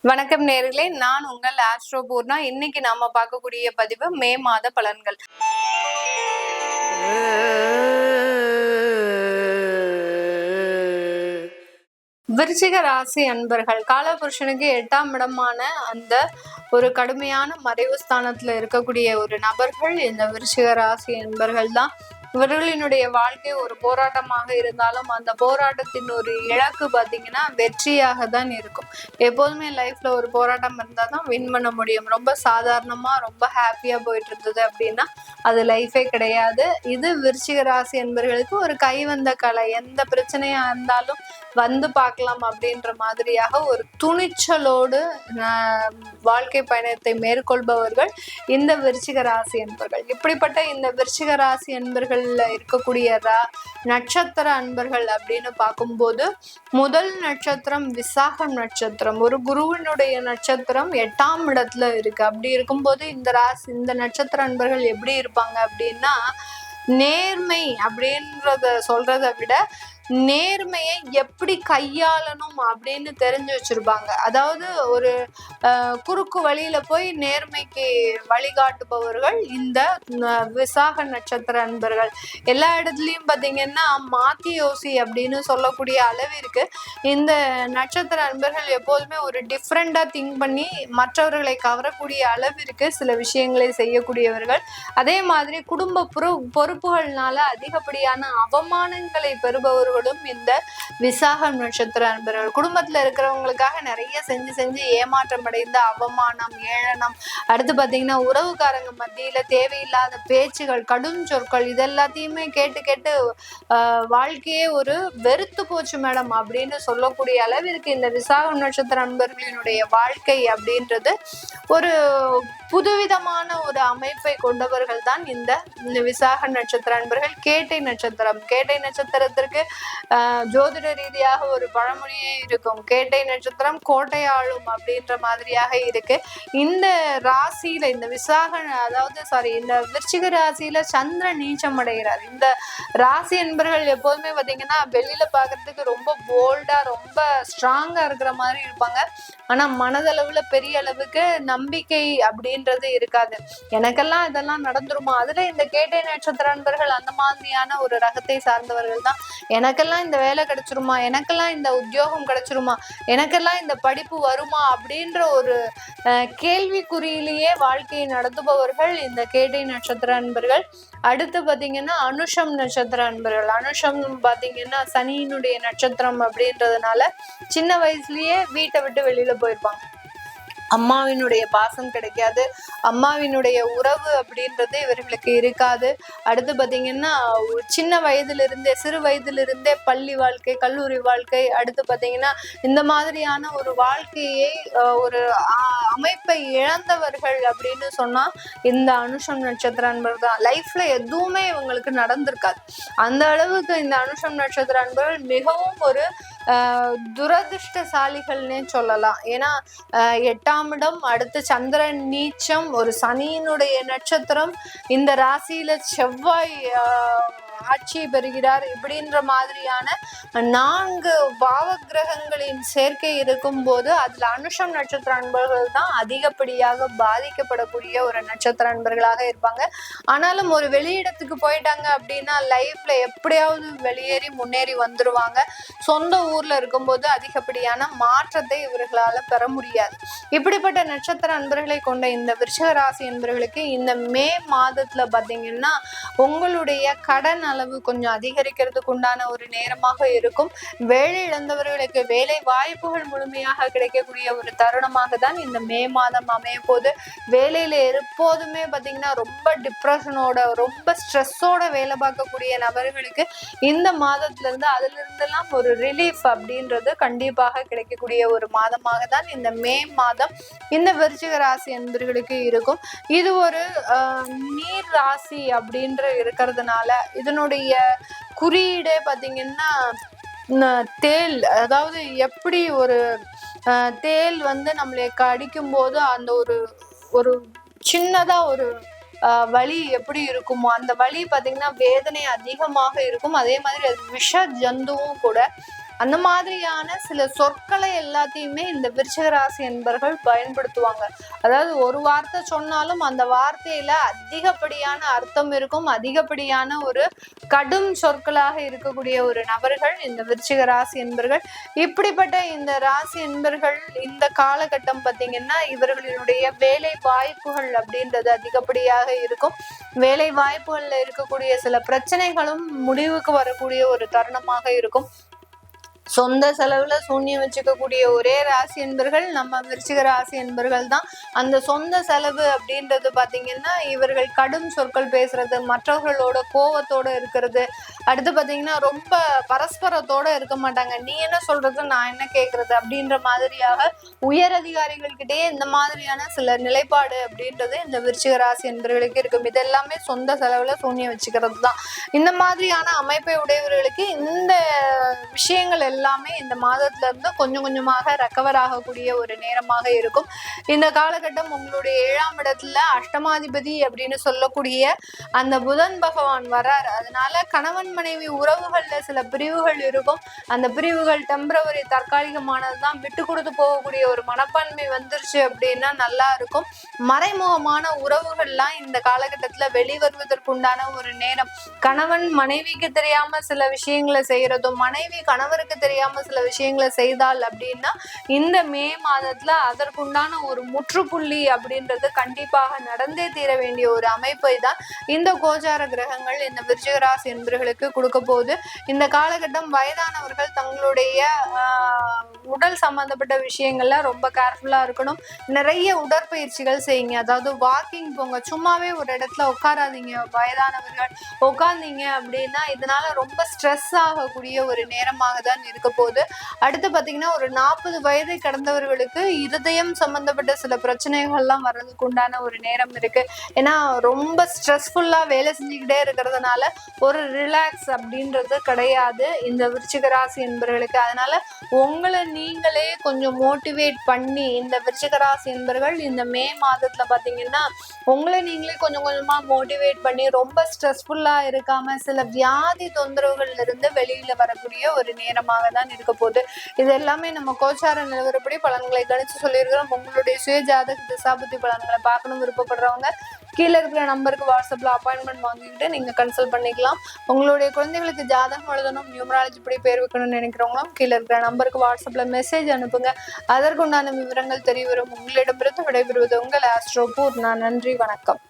வணக்கம் நேர்களே, நான் உங்கள் ஆஸ்ட்ரோ பூர்ணா. இன்னைக்கு நாம பார்க்கக்கூடிய பதிவு மே மாத பலன்கள். விருச்சிக ராசி அன்பர்கள், காலபுருஷனுக்கு 8ஆம் இடமான அந்த ஒரு கடுமையான மறைவு ஸ்தானத்துல இருக்கக்கூடிய ஒரு நபர்கள் இந்த விருச்சிக ராசி அன்பர்கள் தான். இவர்களினுடைய வாழ்க்கை ஒரு போராட்டமாக இருந்தாலும் அந்த போராட்டத்தின் ஒரு இலக்கு பார்த்தீங்கன்னா வெற்றியாக தான் இருக்கும். எப்போதுமே லைஃப்ல ஒரு போராட்டம் இருந்தால் தான் வின் பண்ண முடியும். ரொம்ப சாதாரணமா ரொம்ப ஹாப்பியா போயிட்டு இருந்தது அப்படின்னா அது லைஃபே கிடையாது. இது விருச்சிக ராசி என்பவர்களுக்கு ஒரு கைவந்த கலை. எந்த பிரச்சனையா இருந்தாலும் வந்து பார்க்கலாம் அப்படின்ற மாதிரியாக ஒரு துணிச்சலோடு வாழ்க்கை பயணத்தை மேற்கொள்பவர்கள் இந்த விருச்சிக ராசி என்பர்கள். இப்படிப்பட்ட இந்த விருச்சிக ராசி என்பர்கள்ல இருக்கக்கூடிய நட்சத்திர அன்பர்கள் அப்படின்னு பார்க்கும்போது முதல் நட்சத்திரம் விசாகம் நட்சத்திரம், ஒரு குருவினுடைய நட்சத்திரம் 8ஆம் இடத்துல இருக்கு. அப்படி இருக்கும்போது இந்த நட்சத்திர அன்பர்கள் எப்படி இருப்பாங்க அப்படின்னா, நேர்மை அப்படின்றத சொல்றத விட நேர்மையை எப்படி கையாளணும் அப்படின்னு தெரிஞ்சு வச்சிருப்பாங்க. அதாவது ஒரு குறுக்கு வழியில போய் நேர்மைக்கு வழிகாட்டுபவர்கள் இந்த விசாக நட்சத்திர அன்பர்கள். எல்லா இடத்துலயும் பாத்தீங்கன்னா மாத்தி யோசி அப்படின்னு சொல்லக்கூடிய அளவிற்கு இந்த நட்சத்திர அன்பர்கள் எப்போதுமே ஒரு டிஃப்ரெண்டா திங்க் பண்ணி மற்றவர்களை கவரக்கூடிய அளவிற்கு சில விஷயங்களை செய்யக்கூடியவர்கள். அதே மாதிரி குடும்ப பொறுப்புகள்னால அதிகப்படியான அவமானங்களை பெறுபவர்கள் இந்த விசாகம் நட்சத்திர அன்பர்கள். குடும்பத்துல இருக்கிறவங்களுக்காக நிறைய செஞ்சு ஏமாற்றம் அடைந்த அவமானம், ஏளனம், அடுத்து பாத்தீங்கன்னா உறவுக்காரங்க மத்தியில தேவையில்லாத பேச்சுகள், கடும் சொற்கள், இதெல்லாத்தையுமே கேட்டு வாழ்க்கையே ஒரு வெறுத்து போச்சு மேடம் அப்படின்னு சொல்லக்கூடிய அளவிற்கு இந்த விசாகம் நட்சத்திர அன்பர்களினுடைய வாழ்க்கை அப்படின்றது ஒரு புதுவிதமான ஒரு அமைப்பை கொண்டவர்கள் தான் இந்த விசாக நட்சத்திர அன்பர்கள். கேட்டை நட்சத்திரத்திற்கு ஜோதிட ரீதியாக ஒரு பழமொழியே இருக்கும். கேட்டை நட்சத்திரம் கோட்டை ஆளும் அப்படின்ற மாதிரியாக இருக்கு. இந்த ராசியில இந்த இந்த விருச்சிக ராசியில சந்திரன் நீச்சம் அடைகிறார். இந்த ராசி என்பர்கள் எப்போதுமே பாத்தீங்கன்னா வெளியில பாக்குறதுக்கு ரொம்ப போல்டா ரொம்ப ஸ்ட்ராங்கா இருக்கிற மாதிரி இருப்பாங்க. ஆனா மனதளவுல பெரிய அளவுக்கு நம்பிக்கை அப்படின்றது இருக்காது. எனக்கெல்லாம் இதெல்லாம் நடந்துருமா? அதுல இந்த கேட்டை நட்சத்திர அன்பர்கள் அந்த மாதிரியான ஒரு ரகத்தை சார்ந்தவர்கள் தான். எனக்கெல்லாம் இந்த வேலை கிடைச்சிருமா, எனக்கெல்லாம் இந்த உத்தியோகம் கிடைச்சிருமா, எனக்கெல்லாம் இந்த படிப்பு வருமா அப்படின்ற ஒரு கேள்விக்குறியிலேயே வாழ்க்கையை நடத்துபவர்கள் இந்த கேட்டை நட்சத்திர அன்பர்கள். அடுத்து பாத்தீங்கன்னா அனுஷம் நட்சத்திர அன்பர்கள். அனுஷம் பாத்தீங்கன்னா சனியினுடைய நட்சத்திரம் அப்படின்றதுனால சின்ன வயசுலயே வீட்டை விட்டு வெளியில போயிருப்பாங்க. அம்மாவினுடைய பாசம் கிடைக்காது, அம்மாவினுடைய உறவு அப்படின்றது இவர்களுக்கு இருக்காது. அடுத்து பாத்தீங்கன்னா சின்ன வயதிலிருந்தே சிறு வயதிலிருந்தே பள்ளி வாழ்க்கை, கல்லூரி வாழ்க்கை, அடுத்து பாத்தீங்கன்னா இந்த மாதிரியான ஒரு வாழ்க்கையை ஒரு அமைப்பை இழந்தவர்கள் அப்படின்னு சொன்னா இந்த அனுஷம் நட்சத்திர அன்பர்கள் தான். லைஃப்ல எதுவுமே இவங்களுக்கு நடந்திருக்காது. அந்த அளவுக்கு இந்த அனுஷம் நட்சத்திர அன்பர்கள் மிகவும் ஒரு துரதிருஷ்டசாலிகள்னே சொல்லலாம். ஏன்னா 8ஆம் இடம், அடுத்து சந்திரன் நீச்சம், ஒரு சனியினுடைய நட்சத்திரம், இந்த ராசியில செவ்வாய் ஆட்சி பெறுகிறார். இப்படின்ற மாதிரியான 4 பாவ கிரகங்களின் சேர்க்கை இருக்கும் போது அதுல அனுஷம் நட்சத்திர அன்பர்கள் தான் அதிகப்படியாக பாதிக்கப்படக்கூடிய ஒரு நட்சத்திர அன்பர்களாக இருப்பாங்க. ஆனாலும் ஒரு வெளியிடத்துக்கு போயிட்டாங்க அப்படின்னா லைஃப்ல எப்படியாவது வெளியேறி முன்னேறி வந்துருவாங்க. சொந்த ஊர்ல இருக்கும்போது அதிகப்படியான மாற்றத்தை இவர்களால பெற முடியாது. இப்படிப்பட்ட நட்சத்திர அன்பர்களை கொண்ட இந்த விருச்சிக ராசி அன்பர்களுக்கு இந்த மே மாதத்துல பாத்தீங்கன்னா உங்களுடைய கடன் அளவு கொஞ்சம் அதிகரிக்கிறதுக்கு உண்டான ஒரு நேரமாக இருக்கும். வேலை இழந்தவர்களுக்கு வேலை வாய்ப்புகள் முழுமையாக கிடைக்கக்கூடிய ஒரு தருணமாக தான் இந்த மே மாதம் அமைய போது. வேலையில எப்போதுமே பாத்தீங்கன்னா ரொம்ப டிப்ரெஷனோட ரொம்ப ஸ்ட்ரெஸ்ஸோட வேலை பார்க்கக்கூடிய நபர்களுக்கு இந்த மாதத்துல இருந்து அதுல இருந்தெல்லாம் ஒரு ரிலீஃப் அப்படின்றது கண்டிப்பாக கிடைக்கக்கூடிய ஒரு மாதமாக தான் இந்த மே மாதம் இந்த விருச்சிக ராசி அன்பர்களுக்கு இருக்கும். இது ஒரு நீர் ராசி அப்படின்ற இருக்கிறதுனால இதனுடைய குறியீடே பாத்தீங்கன்னா தேல். அதாவது எப்படி ஒரு தேல் நம்மளை கடிக்கும் போது அந்த ஒரு சின்னதா ஒரு வலி எப்படி இருக்குமோ அந்த வலி பாத்தீங்கன்னா வேதனை அதிகமாக இருக்கும். அதே மாதிரி அது விஷ ஜந்துவும் கூட. அந்த மாதிரியான சில சொற்களை எல்லாத்தையுமே இந்த விருச்சிக ராசி என்பர்கள் பயன்படுத்துவாங்க. அதாவது ஒரு வார்த்தை சொன்னாலும் அந்த வார்த்தையில அதிகப்படியான அர்த்தம் இருக்கும், அதிகப்படியான ஒரு கடும் சொற்களாக இருக்கக்கூடிய ஒரு நபர்கள் இந்த விருச்சிக ராசி என்பர்கள். இப்படிப்பட்ட இந்த ராசி என்பர்கள் இந்த காலகட்டம் பார்த்தீங்கன்னா இவர்களுடைய வேலை வாய்ப்புகள் அப்படின்றது அதிகப்படியாக இருக்கும். வேலை வாய்ப்புகள்ல இருக்கக்கூடிய சில பிரச்சனைகளும் முடிவுக்கு வரக்கூடிய ஒரு தருணமாக இருக்கும். சொந்த செலவுல சூன்யம் வச்சுக்கக்கூடிய ஒரே ராசி என்பர்கள் நம்ம விருச்சிக ராசி என்பர்கள் தான். அந்த சொந்த செலவு அப்படின்றது பாத்தீங்கன்னா இவர்கள் கடும் சொற்கள் பேசுறது, மற்றவர்களோட கோவத்தோட இருக்கிறது, அடுத்து பாத்தீங்கன்னா ரொம்ப பரஸ்பரத்தோட இருக்க மாட்டாங்க. நீ என்ன சொல்றது நான் என்ன கேட்கறது அப்படின்ற மாதிரியாக உயர் அதிகாரிகள்கிட்டயே இந்த மாதிரியான சில நிலைப்பாடு அப்படின்றது இந்த விருச்சிக ராசி என்பர்களுக்கு இருக்கும். இதெல்லாமே சொந்த செலவுல சூன்யம் வச்சுக்கிறது தான். இந்த மாதிரியான அமைப்பை உடையவர்களுக்கு இந்த விஷயங்கள் எல்லாமே இந்த மாதத்துல இருந்து கொஞ்சம் கொஞ்சமாக ரெக்கவர் ஆகக்கூடிய ஒரு நேரமாக இருக்கும். இந்த காலகட்டம் உங்களுடைய 7ஆம் இடத்துல அஷ்டமாதிபதி அப்படின்னு சொல்லக்கூடிய அந்த புதன் பகவான் வர்றாரு. அதனால கணவன் மனைவி உறவுகள்ல சில பிரிவுகள் இருக்கும். அந்த பிரிவுகள் டெம்பரவரி தற்காலிகமானதுதான். விட்டு கொடுத்து போகக்கூடிய ஒரு மனப்பான்மை வந்துருச்சு அப்படின்னா நல்லா இருக்கும். மறைமுகமான உறவுகள்லாம் இந்த காலகட்டத்துல வெளிவருவதற்குண்டான ஒரு நேரம். கணவன் மனைவிக்கு தெரியாம சில விஷயங்களை செய்யறதும், மனைவி கணவருக்கு தெரியாம சில விஷயங்களை செய்தால் அப்படின்னா இந்த மே மாதத்துல அதற்குண்டான ஒரு முற்றுப்புள்ளி அப்படின்றது கண்டிப்பாக நடந்தே தீர வேண்டிய ஒரு அமைப்பை தான் இந்த கோச்சார கிரகங்கள் இந்த விருச்சிக ராசி என்பவர்களுக்கு கொடுக்க போகுது. இந்த காலகட்டம் வயதானவர்கள் தங்களுடைய உடல் சம்பந்தப்பட்ட விஷயங்கள்ல ரொம்ப கேர்ஃபுல்லா இருக்கணும். நிறைய உடற்பயிற்சிகள் செய்யுங்க. அதாவது வாக்கிங் போங்க. சும்மாவே ஒரு இடத்துல உட்காராதீங்க. வயதானவர்கள் உட்கார்ந்தீங்க அப்படின்னா இதனால ரொம்ப ஸ்ட்ரெஸ் ஆகக்கூடிய ஒரு நேரமாக தான் இருக்க போகுது. அடுத்து பாத்தீங்கன்னா ஒரு 40 வயதை கடந்தவர்களுக்கு இருதயம் சம்பந்தப்பட்ட சில பிரச்சனைகள்லாம் வர்றதுக்கு உண்டான ஒரு நேரம் இருக்கு. ஏன்னா ரொம்ப ஸ்ட்ரெஸ்ஃபுல்லா வேலை செஞ்சுக்கிட்டே இருக்கிறதுனால ஒரு ரிலாக்ஸ் அப்படின்றது கிடையாது இந்த விருச்சிக ராசி என்பவர்களுக்கு. அதனால உங்களை நீங்களே கொஞ்சம் மோட்டிவேட் பண்ணி இந்த விருச்சிக ராசி என்பவர்கள் இந்த மே மாதத்துல பாத்தீங்கன்னா உங்களை நீங்களே கொஞ்சம் கொஞ்சமா மோட்டிவேட் பண்ணி ரொம்ப ஸ்ட்ரெஸ்ஃபுல்லா இருக்காம சில வியாதி தொந்தரவுகள்ல இருந்து வெளியில வரக்கூடிய ஒரு நேரமாக தான் இருக்க போகுது. இது எல்லாமே நம்ம கோச்சார நிலவரப்படி பலன்களை கணிச்சு சொல்லியிருக்கிறோம். உங்களுடைய சுய ஜாதக திசாபுத்தி பலன்களை பார்க்கணும் விருப்பப்படுறவங்க கீழே இருக்கிற நம்பருக்கு வாட்ஸ்அப்ல அப்பாயின்மெண்ட் வாங்கிக்கிட்டு நீங்க கன்சல்ட் பண்ணிக்கலாம். உங்களுடைய குழந்தைகளுக்கு ஜாதகம் எழுதணும், நியூமராலஜி படி பேர் வைக்கணும்னு நினைக்கிறவங்களும் கீழே இருக்கிற நம்பருக்கு வாட்ஸ்அப்ல மெசேஜ் அனுப்புங்க. அதற்குண்டான விவரங்கள் தெரிய வரும். உங்களிடமிருந்து விடைபெறுவது உங்கள் ஆஸ்ட்ரோ பூர்ணா. நன்றி, வணக்கம்.